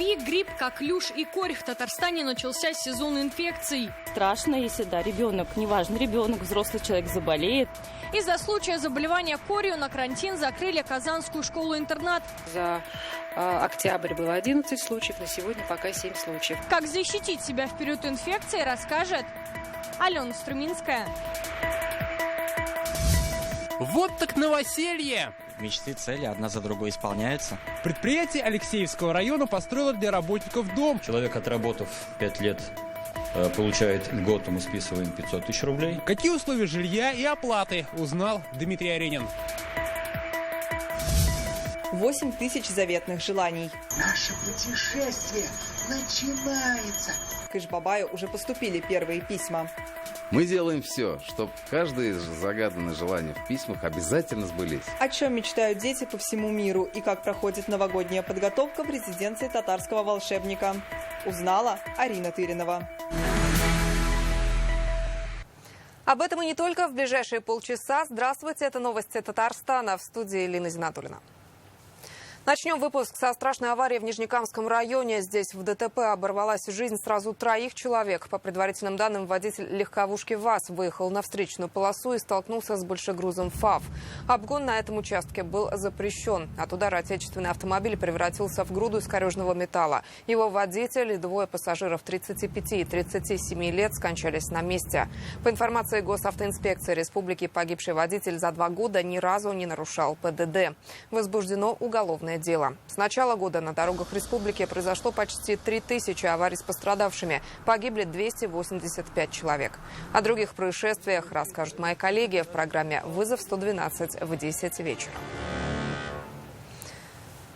ОРВИ, грипп, коклюш и корь. В Татарстане начался сезон инфекций. Страшно, если ребенок, неважно, ребенок, взрослый человек заболеет. Из-за случая заболевания корью на карантин закрыли Казанскую школу-интернат. За октябрь было 11 случаев, на сегодня пока 7 случаев. Как защитить себя в период инфекции, расскажет Алена Струминская. Вот так новоселье! Мечты, цели одна за другой исполняются. Предприятие Алексеевского района построило для работников дом. Человек, отработав 5 лет, получает льготу, мы списываем 500 тысяч рублей. Какие условия жилья и оплаты, узнал Дмитрий Аренин. 8 тысяч заветных желаний. Наше путешествие начинается. К Иш-Бабаю уже поступили первые письма. Мы делаем все, чтобы каждое загаданное желание в письмах обязательно сбылись. О чем мечтают дети по всему миру и как проходит новогодняя подготовка в резиденции татарского волшебника, узнала Арина Тыринова. Об этом и не только в ближайшие полчаса. Здравствуйте, это новости Татарстана, в студии Лина Зинатуллина. Начнем выпуск со страшной аварии в Нижнекамском районе. Здесь в ДТП оборвалась жизнь сразу 3 человек. По предварительным данным, водитель легковушки ВАЗ выехал на встречную полосу и столкнулся с большегрузом ФАВ. Обгон на этом участке был запрещен. От удара отечественный автомобиль превратился в груду искореженного металла. Его водитель и 2 пассажиров 35 и 37 лет скончались на месте. По информации Госавтоинспекции Республики, погибший водитель за 2 года ни разу не нарушал ПДД. Возбуждено уголовное дело. С начала года на дорогах республики произошло почти 3000 аварий с пострадавшими. Погибли 285 человек. О других происшествиях расскажут мои коллеги в программе «Вызов 112» в 10 вечера.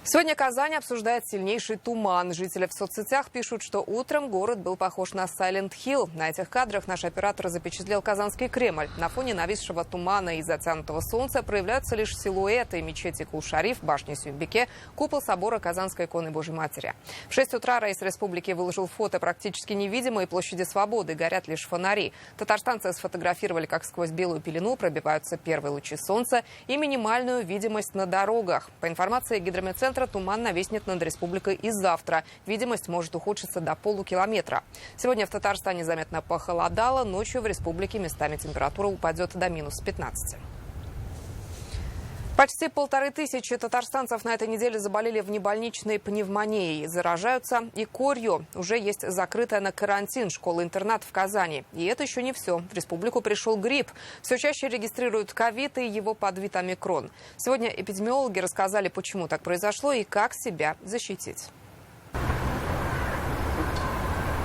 Сегодня Казань обсуждает сильнейший туман. Жители в соцсетях пишут, что утром город был похож на Silent Hill. На этих кадрах наш оператор запечатлел Казанский Кремль. На фоне нависшего тумана и затянутого солнца проявляются лишь силуэты мечети Кул-Шариф, башни Сюйбике, купол собора Казанской иконы Божьей Матери. В 6 утра Раис Республики выложил фото практически невидимой площади Свободы. Горят лишь фонари. Татарстанцы сфотографировали, как сквозь белую пелену пробиваются первые лучи солнца и минимальную видимость на дорогах. По информации Гидрометцентра, туман нависнет над республикой и завтра. Видимость может ухудшиться до полукилометра. Сегодня в Татарстане заметно похолодало. Ночью в республике местами температура упадет до -15. Почти 1500 татарстанцев на этой неделе заболели внебольничной пневмонией. Заражаются и корью. Уже есть закрытая на карантин школа-интернат в Казани. И это еще не все. В республику пришел грипп. Все чаще регистрируют ковид и его подвид омикрон. Сегодня эпидемиологи рассказали, почему так произошло и как себя защитить.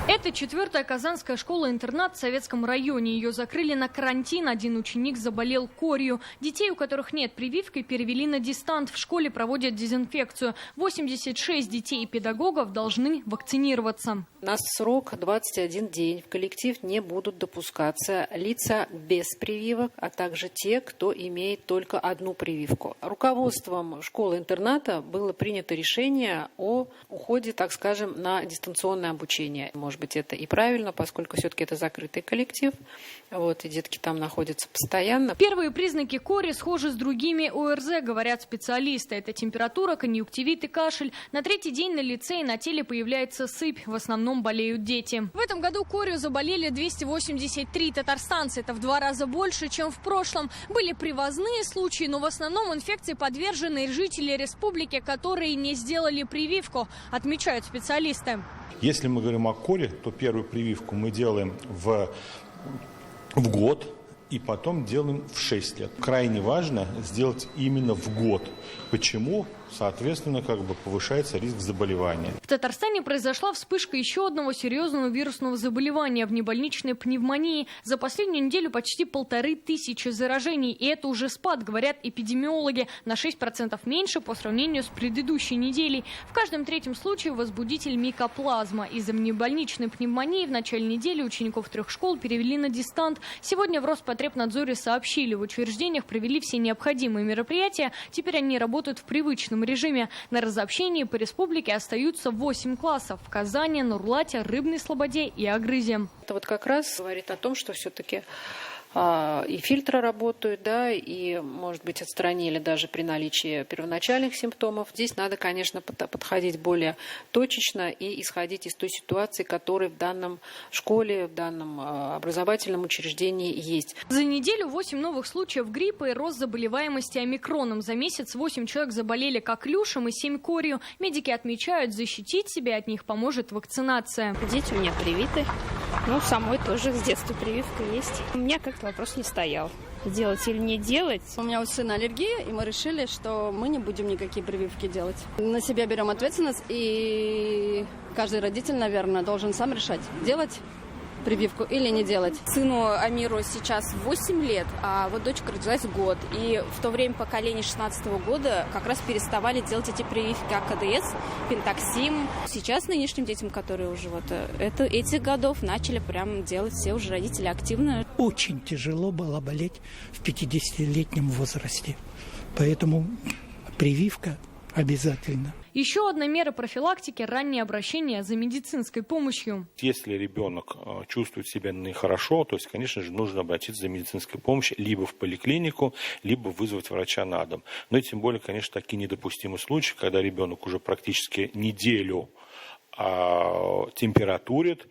Это 4-я казанская школа-интернат в Советском районе. Ее закрыли на карантин. Один ученик заболел корью. Детей, у которых нет прививки, перевели на дистант. В школе проводят дезинфекцию. 86 детей и педагогов должны вакцинироваться. У нас срок 21 день. В коллектив не будут допускаться лица без прививок, а также те, кто имеет только одну прививку. Руководством школы-интерната было принято решение о уходе, так скажем, на дистанционное обучение. Может быть, это и правильно, поскольку все-таки это закрытый коллектив. И детки там находятся постоянно. Первые признаки кори схожи с другими ОРЗ, говорят специалисты. Это температура, конъюнктивит и кашель. На 3-й день на лице и на теле появляется сыпь. В основном болеют дети. В этом году корью заболели 283 татарстанца. Это в 2 раза больше, чем в прошлом. Были привозные случаи, но в основном инфекции подвержены жители республики, которые не сделали прививку, отмечают специалисты. Если мы говорим о коре, то первую прививку мы делаем в год и потом делаем в 6 лет. Крайне важно сделать именно в год. Почему? Соответственно, повышается риск заболевания. В Татарстане произошла вспышка еще одного серьезного вирусного заболевания – внебольничной пневмонии. За последнюю неделю почти 1500 заражений. И это уже спад, говорят эпидемиологи, на 6% меньше по сравнению с предыдущей неделей. В каждом 3-м случае возбудитель микоплазма. Из-за внебольничной пневмонии в начале недели учеников 3 школ перевели на дистант. Сегодня в Роспотребнадзоре сообщили, в учреждениях провели все необходимые мероприятия. Теперь они работают в привычном режиме. На разобщении по республике остаются 8 классов. В Казани, Нурлате, Рыбной Слободе и Агрызе. Это как раз говорит о том, что все-таки и фильтры работают, да, и, может быть, отстранили даже при наличии первоначальных симптомов. Здесь надо, конечно, подходить более точечно и исходить из той ситуации, которая в данном школе, в данном образовательном учреждении есть. За неделю 8 новых случаев гриппа и рост заболеваемости омикроном. За месяц 8 человек заболели коклюшем и 7 корью. Медики отмечают, защитить себя от них поможет вакцинация. Дети у меня привиты. Ну, самой тоже с детства прививка есть. У меня как-то вопрос не стоял. Делать или не делать. У меня у сына аллергия, и мы решили, что мы не будем никакие прививки делать. На себя берем ответственность, и каждый родитель, наверное, должен сам решать, делать прививку или не делать. Сыну Амиру сейчас 8 лет, а вот дочка родилась год. И в то время поколение 16-го года как раз переставали делать эти прививки АКДС, Пентаксим. Сейчас нынешним детям, которые уже этих годов, начали прям делать все уже родители активно. Очень тяжело было болеть в 50-летнем возрасте. Поэтому прививка обязательно. Еще одна мера профилактики – раннее обращение за медицинской помощью. Если ребенок чувствует себя нехорошо, то есть, конечно же, нужно обратиться за медицинской помощью либо в поликлинику, либо вызвать врача на дом. Но и тем более, конечно, такие недопустимые случаи, когда ребенок уже практически неделю температурит,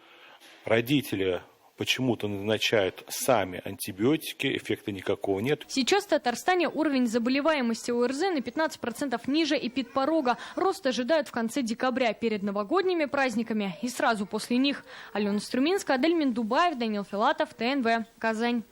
родители почему-то назначают сами антибиотики, эффекта никакого нет. Сейчас в Татарстане уровень заболеваемости ОРЗ на 15% ниже эпидпорога. Рост ожидают в конце декабря перед новогодними праздниками и сразу после них. Алена Струминская, Адель Миндубаев, Данил Филатов, ТНВ, Казань.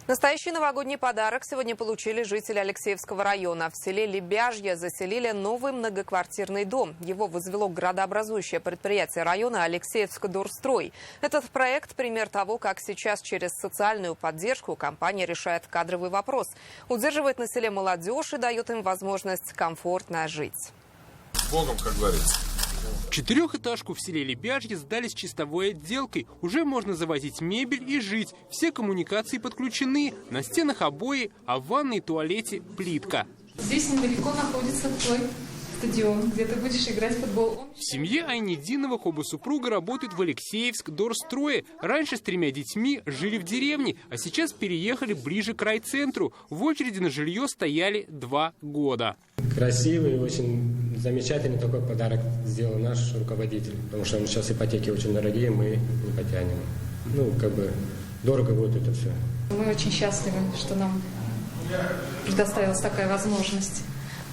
Настоящий новогодний подарок сегодня получили жители Алексеевского района. В селе Лебяжье заселили новый многоквартирный дом. Его возвело градообразующее предприятие района Алексеевск-Дорстрой. Этот проект – пример того, как сейчас через социальную поддержку компания решает кадровый вопрос. Удерживает на селе молодежь и дает им возможность комфортно жить. С Богом, как говорится. Четырехэтажку в селе Лебяжье сдали с чистовой отделкой. Уже можно завозить мебель и жить. Все коммуникации подключены. На стенах обои, а в ванной и туалете плитка. Здесь недалеко находится твой стадион, где ты будешь играть в футбол. В семье Айнидиновых оба супруга работают в Алексеевск-Дорстрое. Раньше с 3 детьми жили в деревне, а сейчас переехали ближе к райцентру. В очереди на жилье стояли 2 года. Красивый, очень замечательный такой подарок сделал наш руководитель. Потому что сейчас ипотеки очень дорогие, мы не потянем. Дорого будет это все. Мы очень счастливы, что нам предоставилась такая возможность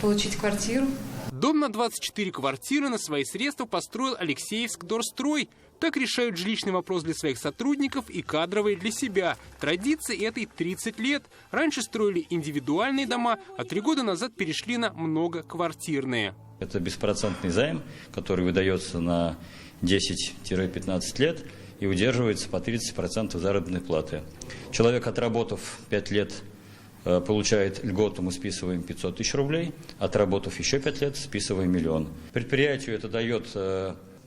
получить квартиру. Дом на 24 квартиры на свои средства построил Алексеевск-Дорстрой. Так решают жилищный вопрос для своих сотрудников и кадровые для себя. Традиции этой 30 лет. Раньше строили индивидуальные дома, а 3 года назад перешли на многоквартирные. Это беспроцентный займ, который выдается на 10-15 лет и удерживается по 30% заработной платы. Человек, отработав 5 лет, получает льготу, мы списываем 500 тысяч рублей, отработав еще 5 лет, списываем 1 000 000. Предприятию это дает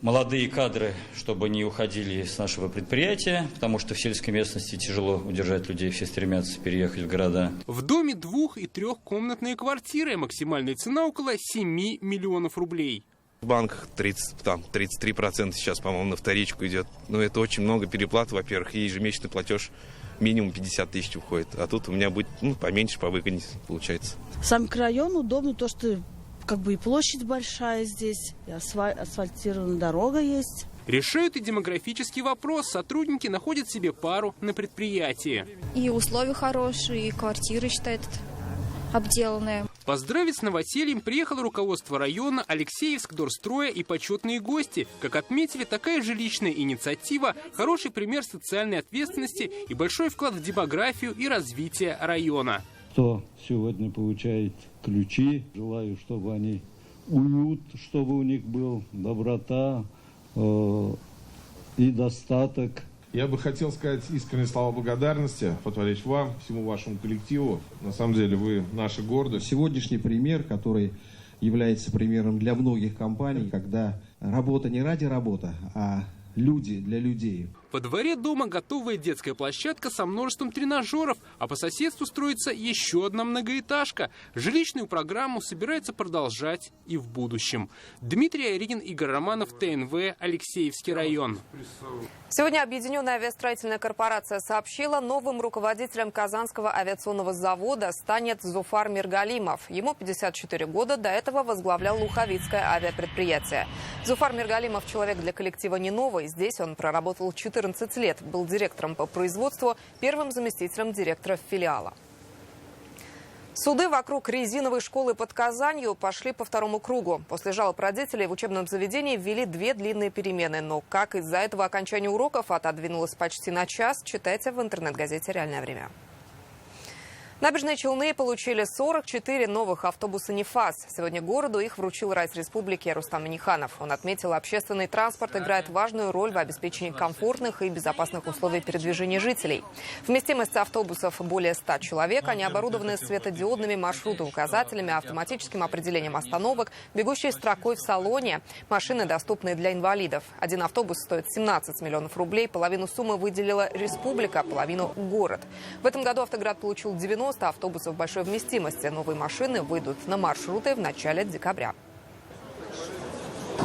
молодые кадры, чтобы не уходили с нашего предприятия, потому что в сельской местности тяжело удержать людей, все стремятся переехать в города. В доме 2- и 3-комнатные квартиры, максимальная цена около 7 миллионов рублей. В банках 33% сейчас, по-моему, на вторичку идет. Это очень много переплат, во-первых, и ежемесячный платеж минимум 50 тысяч уходит. А тут у меня будет поменьше, повыгоднее получается. Сам район удобно, то, что и площадь большая здесь, и асфальтированная дорога есть. Решают и демографический вопрос. Сотрудники находят себе пару на предприятии. И условия хорошие, и квартиры, считают, обделанные. Поздравить с новосельем приехало руководство района, Алексеевск-Дорстроя и почетные гости. Как отметили, такая жилищная инициатива – хороший пример социальной ответственности и большой вклад в демографию и развитие района. Кто сегодня получает ключи, желаю, чтобы они уют, чтобы у них был доброта и достаток. Я бы хотел сказать искренние слова благодарности, Фатвалич, вам, всему вашему коллективу. На самом деле вы наша гордость. Сегодняшний пример, который является примером для многих компаний, когда работа не ради работы, а люди для людей. Во дворе дома готовая детская площадка со множеством тренажеров, а по соседству строится еще одна многоэтажка. Жилищную программу собирается продолжать и в будущем. Дмитрий Айрин, Игорь Романов, ТНВ, Алексеевский район. Сегодня Объединенная авиастроительная корпорация сообщила, новым руководителем Казанского авиационного завода станет Зуфар Миргалимов. Ему 54 года, до этого возглавлял Луховицкое авиапредприятие. Зуфар Миргалимов – человек для коллектива не новый. Здесь он проработал 14 лет, был директором по производству, первым заместителем директора филиала. Суды вокруг резиновой школы под Казанью пошли по второму кругу. После жалоб родителей в учебном заведении ввели 2 длинные перемены. Но как из-за этого окончание уроков отодвинулось почти на час, читайте в интернет-газете «Реальное время». Набережные Челны получили 44 новых автобуса «Нефас». Сегодня городу их вручил Райс Республики Рустам Минниханов. Он отметил, общественный транспорт играет важную роль в обеспечении комфортных и безопасных условий передвижения жителей. Вместимость автобусов более 100 человек. Они оборудованы светодиодными маршрутоуказателями, автоматическим определением остановок, бегущей строкой в салоне. Машины доступны для инвалидов. Один автобус стоит 17 миллионов рублей. Половину суммы выделила республика, половину – город. В этом году Автоград получил 90 автобусов большой вместимости. Новые машины выйдут на маршруты в начале декабря.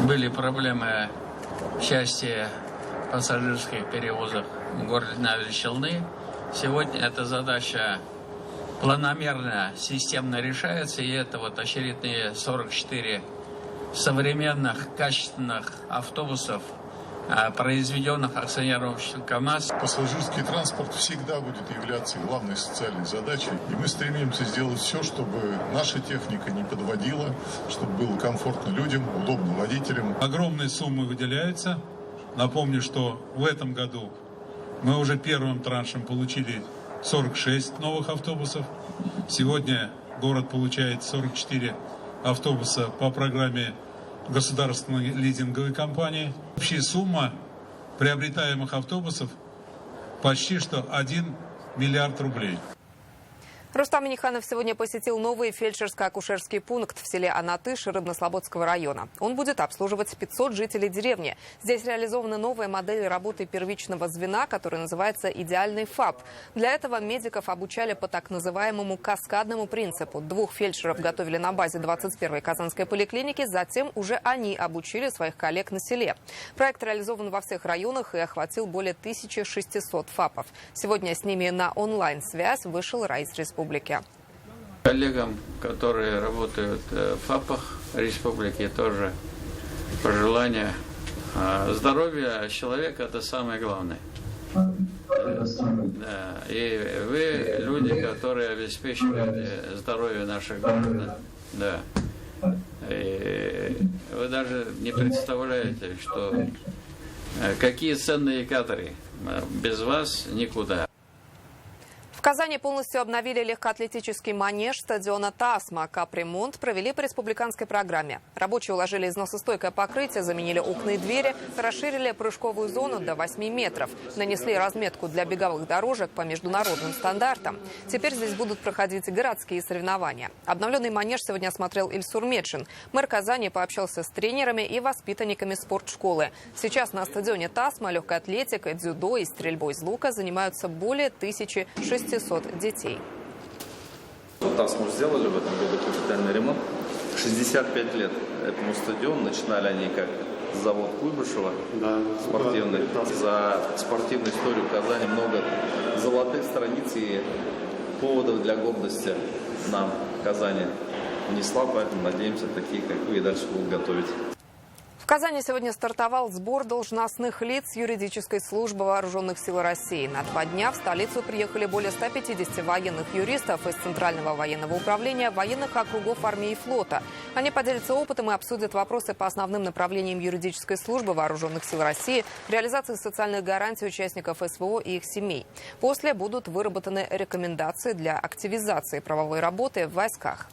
Были проблемы в части пассажирских перевозок в городе Набережные Челны. Сегодня эта задача планомерно, системно решается. И это вот очередные 44 современных, качественных автобусов, произведенных акционерным обществом КАМАЗ. Пассажирский транспорт всегда будет являться главной социальной задачей. И мы стремимся сделать все, чтобы наша техника не подводила, чтобы было комфортно людям, удобно водителям. Огромные суммы выделяются. Напомню, что в этом году мы уже первым траншем получили 46 новых автобусов. Сегодня город получает 44 автобуса по программе государственной лизинговой компании. Общая сумма приобретаемых автобусов почти что 1 миллиард рублей. Рустам Минниханов сегодня посетил новый фельдшерско-акушерский пункт в селе Анатыш Рыбнослободского района. Он будет обслуживать 500 жителей деревни. Здесь реализована новая модель работы первичного звена, которая называется «Идеальный ФАП». Для этого медиков обучали по так называемому каскадному принципу. 2 фельдшеров готовили на базе 21-й Казанской поликлиники, затем уже они обучили своих коллег на селе. Проект реализован во всех районах и охватил более 1600 ФАПов. Сегодня с ними на онлайн-связь вышел Райс Республики. Коллегам, которые работают в ФАПах республики, тоже пожелания. Здоровье человека – это самое главное. Да. И вы люди, которые обеспечиваете здоровье наших граждан. Да. И вы даже не представляете, что какие ценные кадры. Без вас никуда. В Казани полностью обновили легкоатлетический манеж стадиона «Тасма». Капремонт провели по республиканской программе. Рабочие уложили износостойкое покрытие, заменили окна и двери, расширили прыжковую зону до 8 метров, нанесли разметку для беговых дорожек по международным стандартам. Теперь здесь будут проходить городские соревнования. Обновленный манеж сегодня осмотрел Ильсур Медшин. Мэр Казани пообщался с тренерами и воспитанниками спортшколы. Сейчас на стадионе «Тасма» легкой атлетикой, дзюдо и стрельбой из лука занимаются более 1600 детей. ТАСМу сделали в этом году капитальный ремонт. 65 лет этому стадиону. Начинали они как завод Куйбышева, спортивный. За спортивную историю Казани много золотых страниц и поводов для гордости нам Казани внесла, поэтому надеемся, такие, как вы, и дальше будут готовить. В Казани сегодня стартовал сбор должностных лиц юридической службы Вооруженных сил России. На 2 дня в столицу приехали более 150 военных юристов из Центрального военного управления, военных округов армии и флота. Они поделятся опытом и обсудят вопросы по основным направлениям юридической службы Вооруженных сил России, реализации социальных гарантий участников СВО и их семей. После будут выработаны рекомендации для активизации правовой работы в войсках.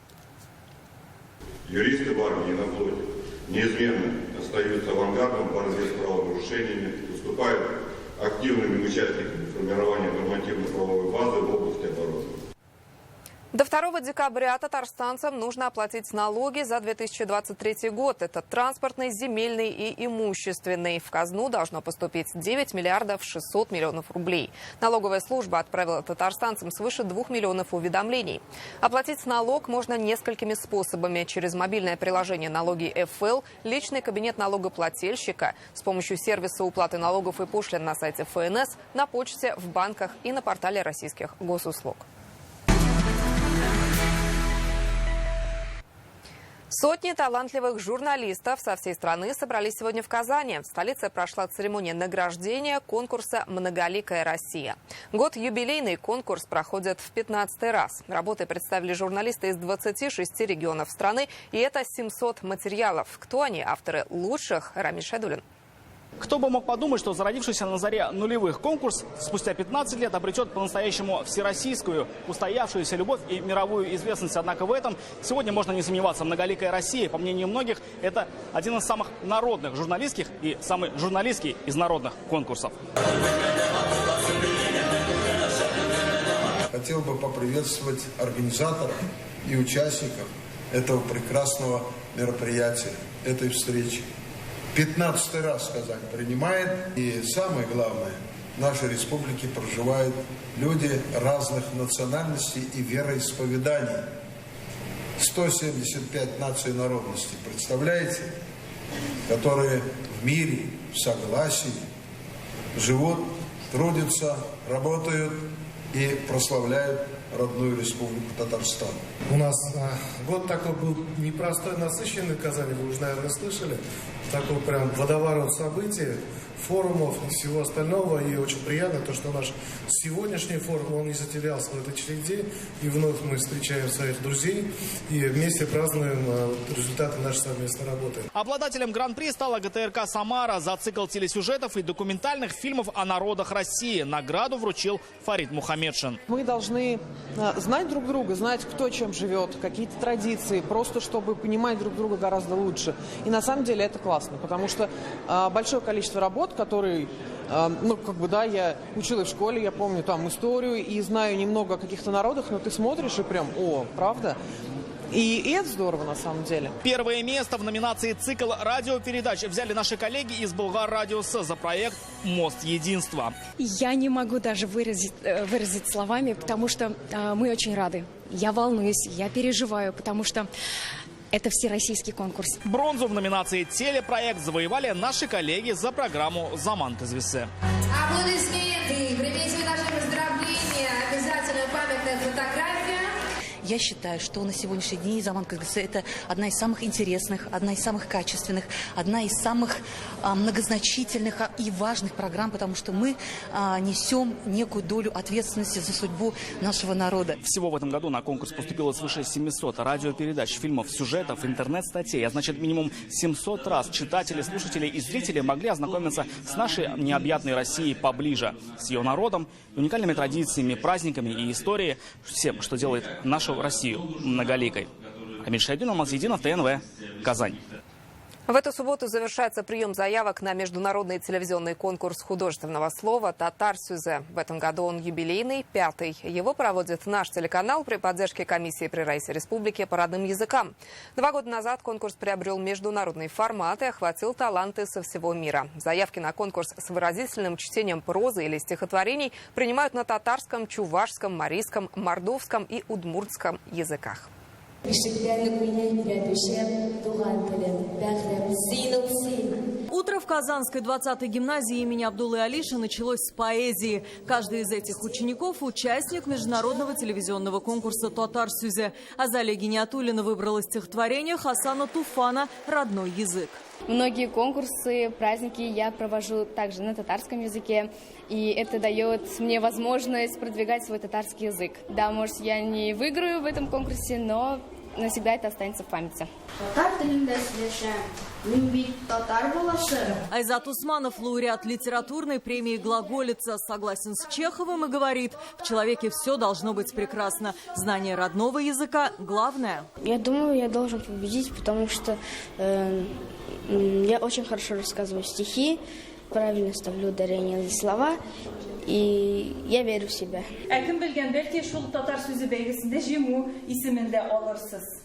Юристы в армии и на флоте неизменно остаются авангардом борьбы с правонарушениями, выступают активными участниками формирования нормативно-правовой базы в области обороны. До 2 декабря татарстанцам нужно оплатить налоги за 2023 год. Это транспортный, земельный и имущественный. В казну должно поступить 9 миллиардов 600 миллионов рублей. Налоговая служба отправила татарстанцам свыше 2 миллионов уведомлений. Оплатить налог можно несколькими способами. Через мобильное приложение «Налоги ФЛ», личный кабинет налогоплательщика, с помощью сервиса уплаты налогов и пошлин на сайте ФНС, на почте, в банках и на портале российских госуслуг. Сотни талантливых журналистов со всей страны собрались сегодня в Казани. В столице прошла церемония награждения конкурса «Многоликая Россия». Год юбилейный конкурс проходит в 15-й раз. Работы представили журналисты из 26 регионов страны, и это 700 материалов. Кто они? Авторы лучших. Рамиль Шайдуллин. Кто бы мог подумать, что зародившийся на заре нулевых конкурс спустя 15 лет обретет по-настоящему всероссийскую, устоявшуюся любовь и мировую известность. Однако в этом сегодня можно не сомневаться. «Многоликая Россия», по мнению многих, это один из самых народных журналистских и самый журналистский из народных конкурсов. Хотел бы поприветствовать организаторов и участников этого прекрасного мероприятия, этой встречи. 15-й раз Казань принимает. И самое главное, в нашей республике проживают люди разных национальностей и вероисповеданий. 175 наций и народностей, представляете? Которые в мире, в согласии живут, трудятся, работают и прославляют родную республику Татарстан. У нас год такой был непростой, насыщенный в Казани, вы уже, наверное, слышали. Такой прям водоворот событий, форумов и всего остального. И очень приятно то, что наш сегодняшний форум, он не затерял свой отличный день. И вновь мы встречаем своих друзей и вместе празднуем результаты нашей совместной работы. Обладателем гран-при стала ГТРК «Самара» за цикл телесюжетов и документальных фильмов о народах России. Награду вручил Фарид Мухаммедшин. Мы должны знать друг друга, знать, кто чем живет, какие-то традиции, просто чтобы понимать друг друга гораздо лучше. И на самом деле это классно, потому что большое количество работ, которые, я учила в школе, я помню там историю и знаю немного о каких-то народах, но ты смотришь и прям, правда? И это здорово на самом деле. Первое место в номинации «Цикл радиопередач» взяли наши коллеги из Булгар-радиуса за проект «Мост единства». Я не могу даже выразить словами, потому что мы очень рады. Я волнуюсь, я переживаю, потому что это всероссийский конкурс. Бронзу в номинации «Телепроект» завоевали наши коллеги за программу «Заман Казвисе». Аплодисменты, примите наши поздравления, обязательно памятная фотография. Я считаю, что на сегодняшний день «Заман Казвисе» это одна из самых интересных, одна из самых качественных, одна из самых многозначительных и важных программ, потому что мы несем некую долю ответственности за судьбу нашего народа. Всего в этом году на конкурс поступило свыше 700 радиопередач, фильмов, сюжетов, интернет-статей. А значит, минимум 700 раз читатели, слушатели и зрители могли ознакомиться с нашей необъятной Россией поближе, с ее народом, уникальными традициями, праздниками и историей, всем, что делает нашу Россию многоликой. Рамиль Шайдуллин, Алмаз Единов, ТНВ, Казань. В эту субботу завершается прием заявок на международный телевизионный конкурс художественного слова «Татар-Сюзе». В этом году он юбилейный, 5-й. Его проводит наш телеканал при поддержке комиссии при Райсе Республики по родным языкам. 2 года назад конкурс приобрел международный формат и охватил таланты со всего мира. Заявки на конкурс с выразительным чтением прозы или стихотворений принимают на татарском, чувашском, марийском, мордовском и удмуртском языках. Утро в Казанской 20-й гимназии имени Абдуллы Алиша началось с поэзии. Каждый из этих учеников – участник международного телевизионного конкурса «Татар-Сюзе». Азалия Гиниатуллина выбрала стихотворение Хасана Туфана «Родной язык». Многие конкурсы, праздники я провожу также на татарском языке, и это дает мне возможность продвигать свой татарский язык. Да, может, я не выиграю в этом конкурсе, но навсегда это останется в памяти. Айзат Усманов, лауреат литературной премии «Глаголица», согласен с Чеховым и говорит, в человеке все должно быть прекрасно. Знание родного языка – главное. Я думаю, я должен победить, потому что я очень хорошо рассказываю стихи, правильно ставлю ударение на слова, и я верю в себя.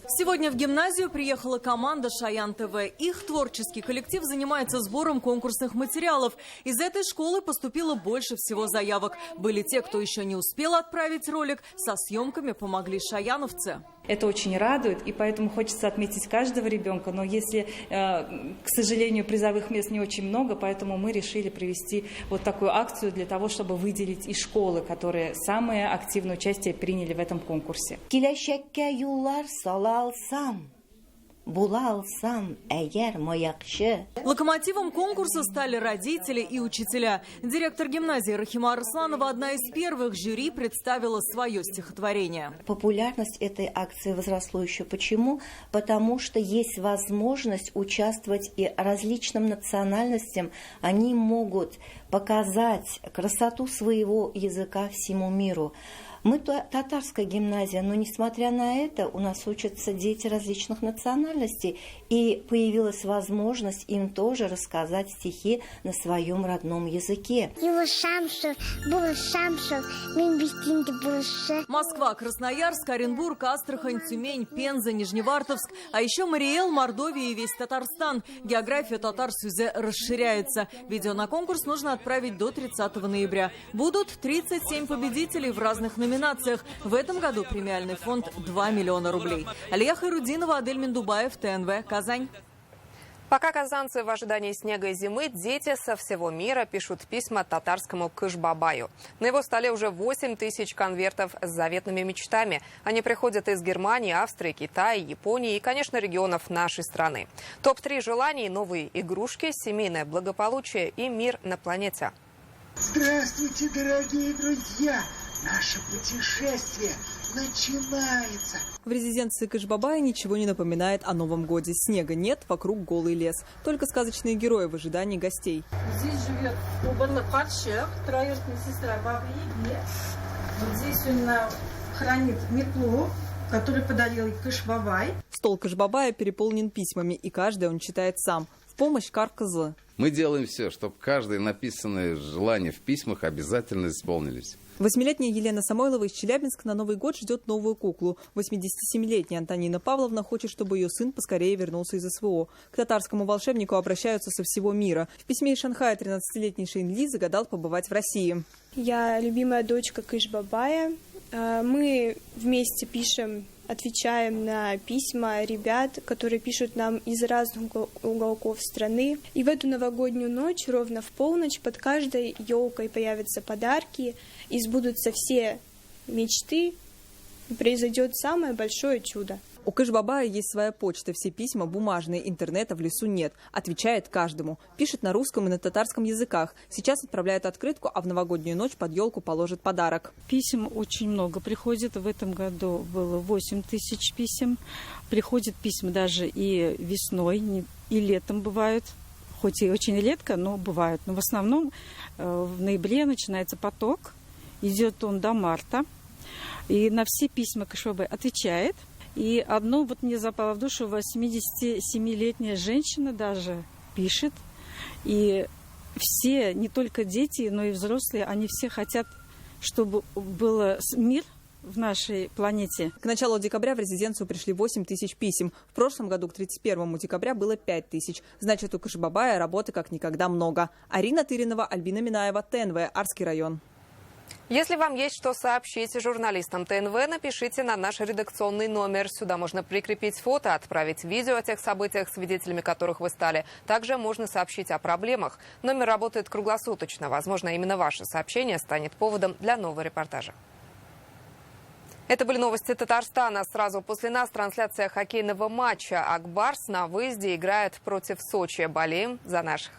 Сегодня в гимназию приехала команда Шаян ТВ. Их творческий коллектив занимается сбором конкурсных материалов. Из этой школы поступило больше всего заявок. Были те, кто еще не успел отправить ролик. Со съемками помогли шаяновцы. Это очень радует, и поэтому хочется отметить каждого ребенка. Но если, к сожалению, призовых мест не очень много, поэтому мы решили провести вот такую акцию для того, чтобы выделить и школы, которые самое активное участие приняли в этом конкурсе. Локомотивом конкурса стали родители и учителя. Директор гимназии Рахима Арсланова, одна из первых жюри, представила свое стихотворение. Популярность этой акции возросла еще. Почему? Потому что есть возможность участвовать и различным национальностям. Они могут показать красоту своего языка всему миру. Мы татарская гимназия, но несмотря на это у нас учатся дети различных национальностей, и появилась возможность им тоже рассказать стихи на своем родном языке. Москва, Красноярск, Оренбург, Астрахань, Тюмень, Пенза, Нижневартовск, а еще Мариэл, Мордовия и весь Татарстан. География Татар-Сюзе расширяется. Видео на конкурс нужно отправить до 30 ноября. Будут 37 победителей в разных номинациях. В этом году премиальный фонд 2 миллиона рублей. Алия Хайрудинова, Адель Миндубаев, ТНВ, Казань. Пока казанцы в ожидании снега и зимы, дети со всего мира пишут письма татарскому Кыш-Бабаю. На его столе уже 8 тысяч конвертов с заветными мечтами. Они приходят из Германии, Австрии, Китая, Японии и, конечно, регионов нашей страны. Топ-3 желаний – новые игрушки, семейное благополучие и мир на планете. Здравствуйте, дорогие друзья! Наше путешествие начинается. В резиденции Кыш-Бабая ничего не напоминает о Новом годе. Снега нет, вокруг голый лес. Только сказочные герои в ожидании гостей. Здесь живет Убанлы Падших, троюродная сестра Бабы Яги. Вот здесь он хранит метлу, которую подарил Кыш-Бабай. Стол Кыш-Бабая переполнен письмами, и каждый он читает сам. В помощь Кар-Кызы. Мы делаем все, чтобы каждое написанное желание в письмах обязательно исполнились. 8-летняя Елена Самойлова из Челябинска на Новый год ждет новую куклу. 87-летняя Антонина Павловна хочет, чтобы ее сын поскорее вернулся из СВО. К татарскому волшебнику обращаются со всего мира. В письме из Шанхая 13-летний Шейн Ли загадал побывать в России. Я любимая дочка Кыш-Бабая. Мы вместе пишем, отвечаем на письма ребят, которые пишут нам из разных уголков страны. И в эту новогоднюю ночь, ровно в полночь, под каждой елкой появятся подарки, и сбудутся все мечты, и произойдет самое большое чудо. У Кыш-Бабая есть своя почта, все письма бумажные, интернета в лесу нет. Отвечает каждому. Пишет на русском и на татарском языках. Сейчас отправляет открытку, а в новогоднюю ночь под елку положит подарок. Писем очень много приходит. В этом году было 8 тысяч писем. Приходят письма даже и весной, и летом бывают. Хоть и очень редко, но бывают. Но в основном в ноябре начинается поток. Идет он до марта. И на все письма Кыш-Бабай отвечает. И одно вот мне запало в душу, 87-летняя женщина даже пишет. И все, не только дети, но и взрослые, они все хотят, чтобы был мир в нашей планете. К началу декабря в резиденцию пришли 8 тысяч писем. В прошлом году к 31 декабря было 5 тысяч. Значит, у Кыш-Бабая работы как никогда много. Арина Тыринова, Альбина Минаева, ТНВ, Арский район. Если вам есть что сообщить журналистам ТНВ, напишите на наш редакционный номер. Сюда можно прикрепить фото, отправить видео о тех событиях, свидетелями которых вы стали. Также можно сообщить о проблемах. Номер работает круглосуточно. Возможно, именно ваше сообщение станет поводом для нового репортажа. Это были новости Татарстана. Сразу после нас трансляция хоккейного матча. Акбарс на выезде играет против Сочи. Болеем за наших.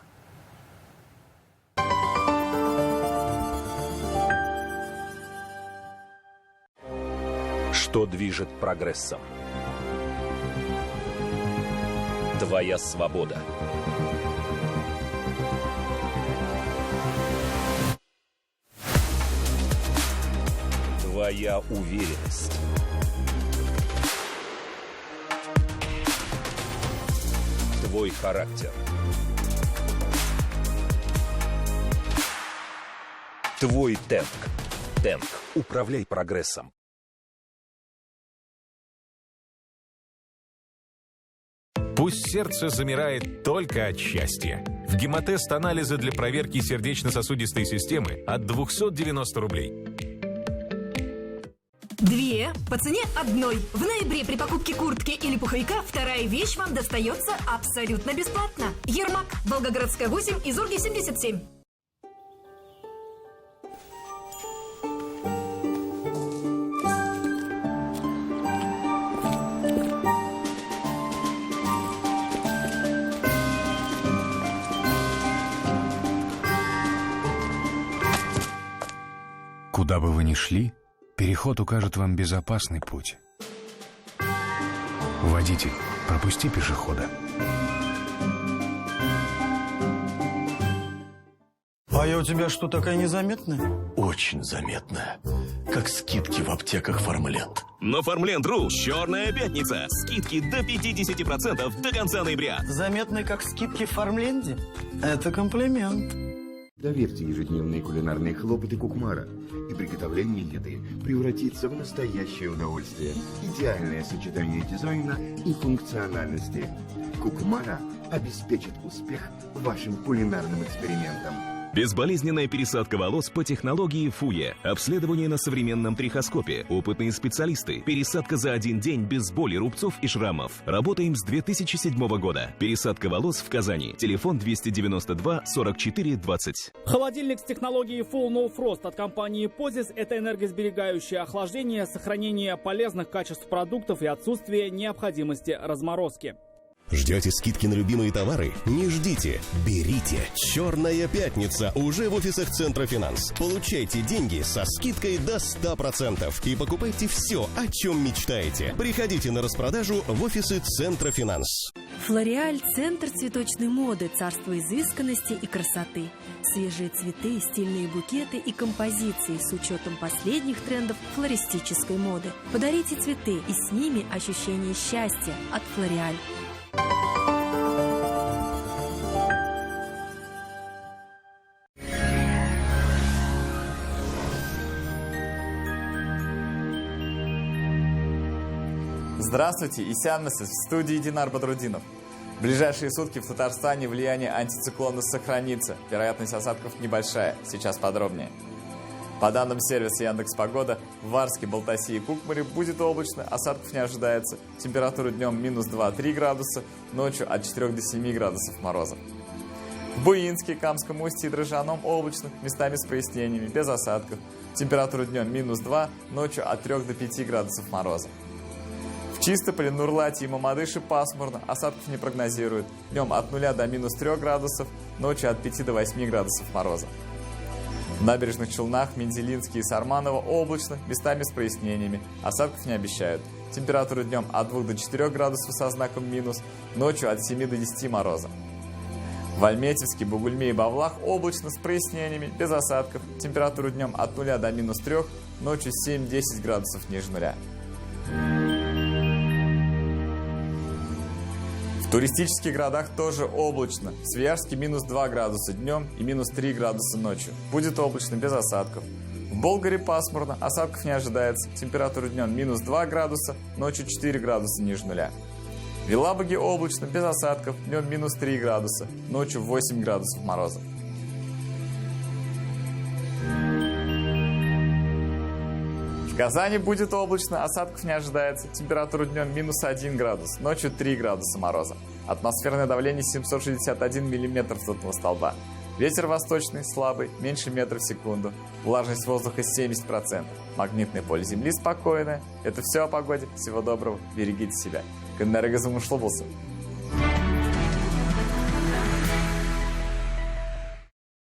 Что движет прогрессом? Твоя свобода. Твоя уверенность. Твой характер. Твой темп. Темп. Управляй прогрессом. Пусть сердце замирает только от счастья. В гемотест анализы для проверки сердечно-сосудистой системы от 290 рублей. Две по цене одной. В ноябре при покупке куртки или пуховика вторая вещь вам достается абсолютно бесплатно. Ермак, Волгоградская 8, Изорги 77. Куда бы вы ни шли, переход укажет вам безопасный путь. Водитель, пропусти пешехода. А я у тебя что, такая незаметная? Очень заметная. Как скидки в аптеках Фармленд. На Фармленд.ру черная пятница. Скидки до 50% до конца ноября. Заметные, как скидки в Фармленде? Это комплимент. Доверьте ежедневные кулинарные хлопоты Кукмара, и приготовление еды превратится в настоящее удовольствие. Идеальное сочетание дизайна и функциональности. Кукмара обеспечит успех вашим кулинарным экспериментам. Безболезненная пересадка волос по технологии ФУЕ. Обследование на современном трихоскопе. Опытные специалисты. Пересадка за один день без боли, рубцов и шрамов. Работаем с 2007 года. Пересадка волос в Казани. Телефон 292 44 20. Холодильник с технологией Full No Frost от компании Pozis – это энергосберегающее охлаждение, сохранение полезных качеств продуктов и отсутствие необходимости разморозки. Ждете скидки на любимые товары? Не ждите, берите. Черная пятница уже в офисах Центра Финанс. Получайте деньги со скидкой до 100% и покупайте все, о чем мечтаете. Приходите на распродажу в офисы Центра Финанс. Флориаль – центр цветочной моды, царство изысканности и красоты. Свежие цветы, стильные букеты и композиции с учетом последних трендов флористической моды. Подарите цветы и с ними ощущение счастья от Флориаль. Здравствуйте, Исянмесис, в студии Динар Бадрудинов. В ближайшие сутки в Татарстане влияние антициклона сохранится. Вероятность осадков небольшая. Сейчас подробнее. По данным сервиса Яндекс.Погода, в Варске, Балтасе и Кукмаре будет облачно, осадков не ожидается. Температура днем минус 2-3 градуса, ночью от 4 до 7 градусов мороза. В Буинске, Камском устье и Дрожжаном облачно, местами с прояснениями, без осадков. Температура днем минус 2, ночью от 3 до 5 градусов мороза. В Чистополе, Нурлате и Мамадыше пасмурно, осадков не прогнозируют. Днем от 0 до минус 3 градусов, ночью от 5 до 8 градусов мороза. В набережных Челнах, Мензелинске и Сарманово облачно, местами с прояснениями. Осадков не обещают. Температура днем от 2 до 4 градусов со знаком минус, ночью от 7 до 10 мороза. В Альметьевске, Бугульме и Бавлах облачно с прояснениями, без осадков. Температура днем от 0 до минус 3, ночью 7-10 градусов ниже нуля. В туристических городах тоже облачно. В Свияжске минус 2 градуса днем и минус 3 градуса ночью. Будет облачно, без осадков. В Болгаре пасмурно, осадков не ожидается. Температура днем минус 2 градуса, ночью 4 градуса ниже нуля. В Елабуге облачно, без осадков, днем минус 3 градуса, ночью 8 градусов мороза. В Казани будет облачно, осадков не ожидается. Температура днем минус 1 градус, ночью 3 градуса мороза. Атмосферное давление 761 миллиметр ртутного столба. Ветер восточный, слабый, меньше метра в секунду. Влажность воздуха 70%. Магнитное поле Земли спокойное. Это все о погоде. Всего доброго. Берегите себя. Кеннерегазум ушло.